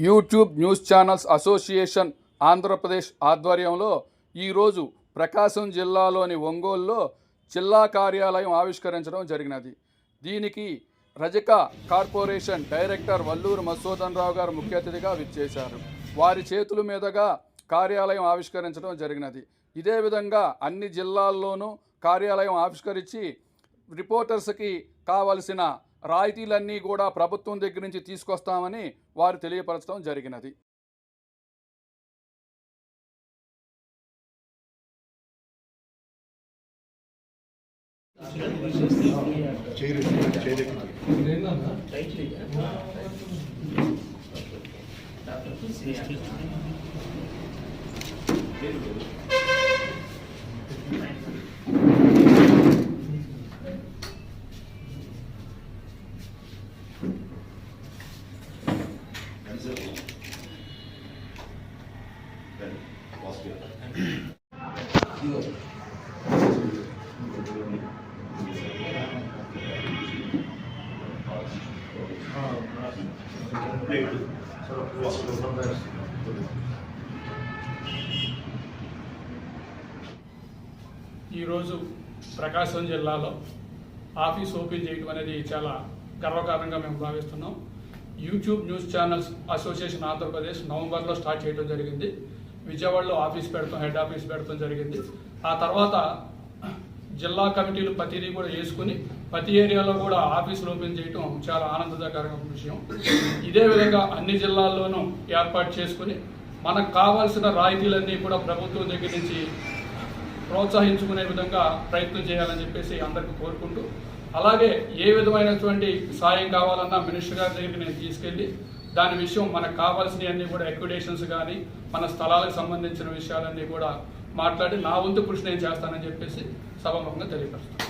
YouTube news channels association Andhra Pradesh ఆధ్వర్యంలో ఈరోజు ప్రకాశం జిల్లాలోని ఒంగోలులో జిల్లా కార్యాలయం ఆవిష్కరించడం జరిగినది. దీనికి రజక కార్పొరేషన్ డైరెక్టర్ వల్లూరు మధుసూదన్ రావు గారు ముఖ్య అతిథిగా విచ్చేశారు. వారి చేతుల మీదుగా కార్యాలయం ఆవిష్కరించడం జరిగినది. ఇదే విధంగా అన్ని జిల్లాల్లోనూ కార్యాలయం ఆవిష్కరించి రిపోర్టర్స్కి కావలసిన రాయితీలన్నీ కూడా ప్రభుత్వం దగ్గర నుంచి తీసుకొస్తామని వారు తెలియపరచడం జరిగినది. ఈరోజు ప్రకాశం జిల్లాలో ఆఫీస్ ఓపెన్ చేయడం అనేది చాలా గర్వకారణంగా మేము భావిస్తున్నాం. YouTube news channels association Andhra Pradesh నవంబర్లో స్టార్ట్ చేయడం జరిగింది. విజయవాడలో ఆఫీస్ పెడతాం, హెడ్ ఆఫీస్ పెడతాం జరిగింది. ఆ తర్వాత జిల్లా కమిటీలు ప్రతిదీ కూడా వేసుకుని ప్రతి ఏరియాలో కూడా ఆఫీసులు ఓపెన్ చేయడం చాలా ఆనందకరమైన విషయం. ఇదే విధంగా అన్ని జిల్లాల్లోనూ ఏర్పాటు చేసుకుని మనకు కావాల్సిన రాయితీలన్నీ కూడా ప్రభుత్వం దగ్గర నుంచి ప్రోత్సహించుకునే విధంగా ప్రయత్నం చేయాలని చెప్పేసి అందరికీ కోరుకుంటూ, అలాగే ఏ విధమైనటువంటి సాయం కావాలన్నా మినిస్టర్ గారి దగ్గరికి నేను తీసుకెళ్ళి దాని విషయం మనకు కావాల్సినవన్నీ కూడా ఎక్విడేషన్స్ కానీ మన స్థలాలకు సంబంధించిన విషయాలన్నీ కూడా మాట్లాడి నా వంతు కృషి నేను చేస్తానని చెప్పేసి సభాముఖంగా తెలియపరుస్తాను.